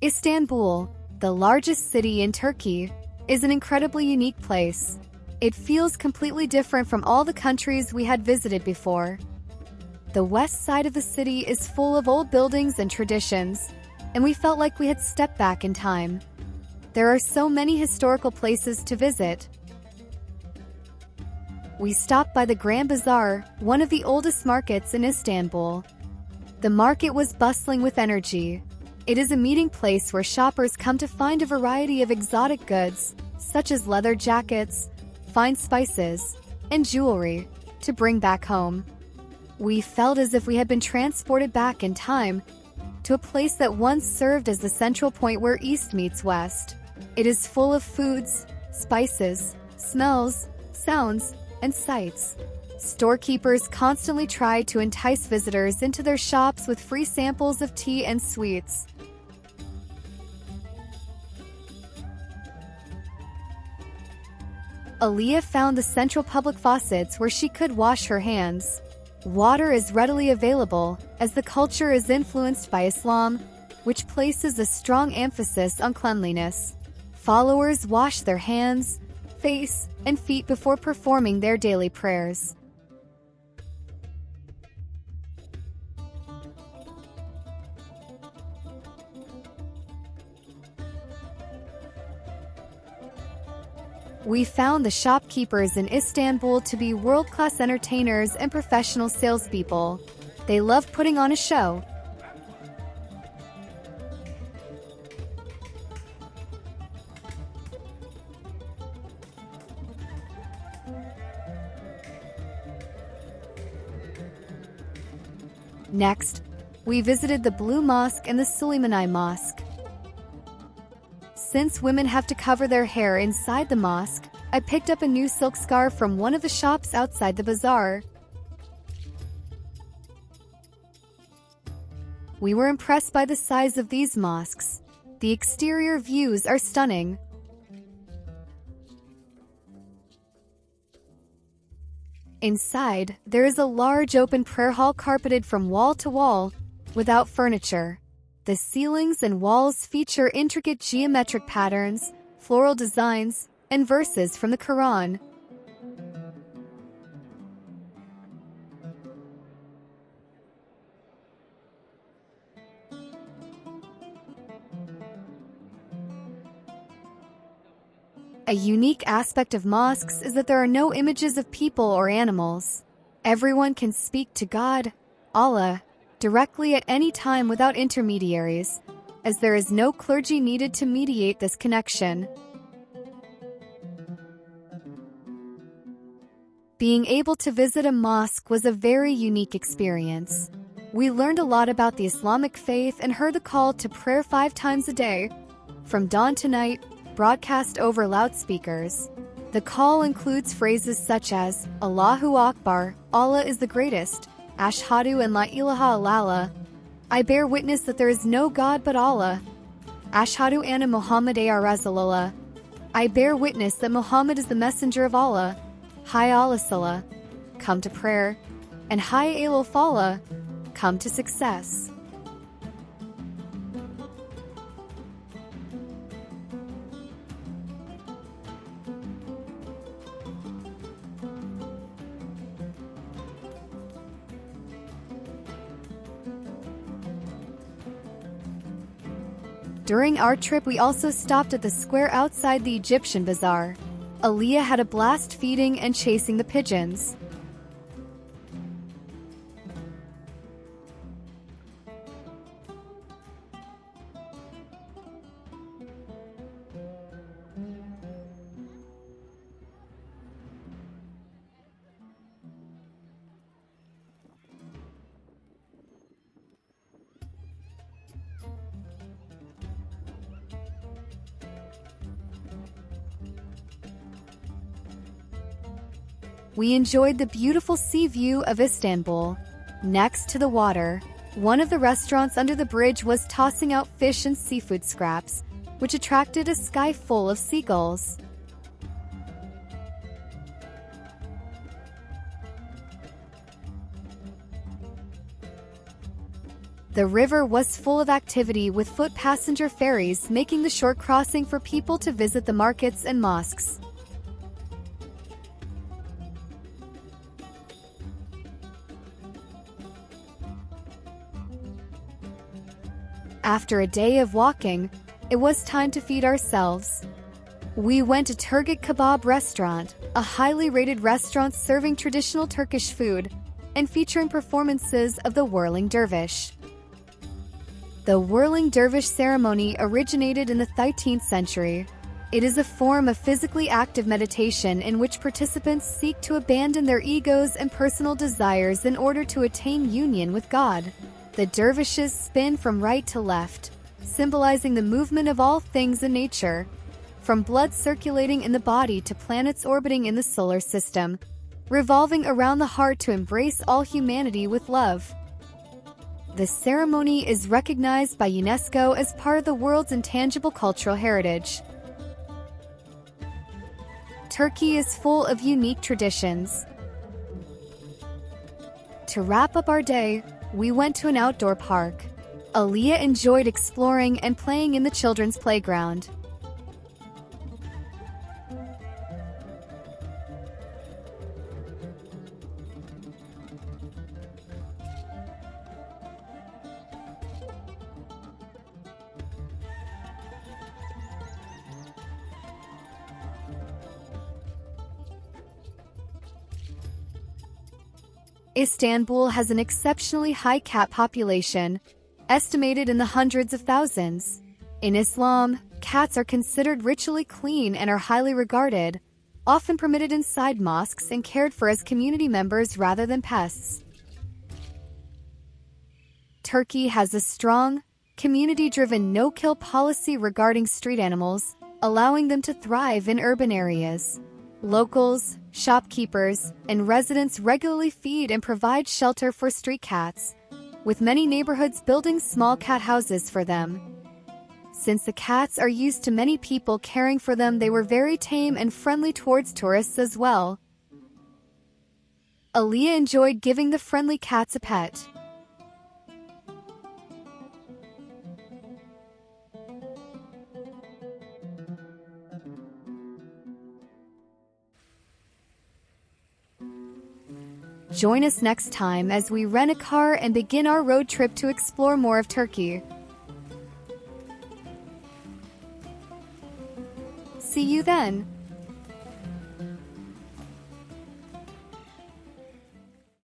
Istanbul, the largest city in Turkey, is an incredibly unique place. It feels completely different from all the countries we had visited before. The west side of the city is full of old buildings and traditions, and we felt like we had stepped back in time. There are so many historical places to visit. We stopped by the Grand Bazaar, one of the oldest markets in Istanbul. The market was bustling with energy. It is a meeting place where shoppers come to find a variety of exotic goods, such as leather jackets, fine spices, and jewelry, to bring back home. We felt as if we had been transported back in time to a place that once served as the central point where East meets West. It is full of foods, spices, smells, sounds, and sights. Storekeepers constantly try to entice visitors into their shops with free samples of tea and sweets. Aliyah found the central public faucets where she could wash her hands. Water is readily available, as the culture is influenced by Islam, which places a strong emphasis on cleanliness. Followers wash their hands, face, and feet before performing their daily prayers. We found the shopkeepers in Istanbul to be world-class entertainers and professional salespeople. They love putting on a show. Next, we visited the Blue Mosque and the Suleimani Mosque. Since women have to cover their hair inside the mosque, I picked up a new silk scarf from one of the shops outside the bazaar. We were impressed by the size of these mosques. The exterior views are stunning. Inside, there is a large open prayer hall carpeted from wall to wall, without furniture. The ceilings and walls feature intricate geometric patterns, floral designs, and verses from the Quran. A unique aspect of mosques is that there are no images of people or animals. Everyone can speak to God, Allah, directly at any time without intermediaries, as there is no clergy needed to mediate this connection. Being able to visit a mosque was a very unique experience. We learned a lot about the Islamic faith and heard the call to prayer 5 times a day, from dawn to night, broadcast over loudspeakers. The call includes phrases such as, Allahu Akbar, Allah is the greatest, Ashhadu an la ilaha illallah, I bear witness that there is no God but Allah, Ashhadu anna Muhammadan Rasulullah, I bear witness that Muhammad is the messenger of Allah, Hayya ala salah, come to prayer, and Hayya ala falah, come to success. During our trip, we also stopped at the square outside the Egyptian bazaar. Aliyah had a blast feeding and chasing the pigeons. We enjoyed the beautiful sea view of Istanbul. Next to the water, one of the restaurants under the bridge was tossing out fish and seafood scraps, which attracted a sky full of seagulls. The river was full of activity with foot passenger ferries making the short crossing for people to visit the markets and mosques. After a day of walking, it was time to feed ourselves. We went to Turgut Kebab Restaurant, a highly rated restaurant serving traditional Turkish food and featuring performances of the whirling dervish. The whirling dervish ceremony originated in the 13th century. It is a form of physically active meditation in which participants seek to abandon their egos and personal desires in order to attain union with God. The dervishes spin from right to left, symbolizing the movement of all things in nature, from blood circulating in the body to planets orbiting in the solar system, revolving around the heart to embrace all humanity with love. The ceremony is recognized by UNESCO as part of the world's intangible cultural heritage. Turkey is full of unique traditions. To wrap up our day, we went to an outdoor park. Aaliyah enjoyed exploring and playing in the children's playground. Istanbul has an exceptionally high cat population, estimated in the hundreds of thousands. In Islam, cats are considered ritually clean and are highly regarded, often permitted inside mosques and cared for as community members rather than pests. Turkey has a strong, community-driven no-kill policy regarding street animals, allowing them to thrive in urban areas. Locals, shopkeepers, and residents regularly feed and provide shelter for street cats, with many neighborhoods building small cat houses for them. Since the cats are used to many people caring for them, they were very tame and friendly towards tourists as well. Aaliyah enjoyed giving the friendly cats a pet. Join us next time as we rent a car and begin our road trip to explore more of Turkey. See you then!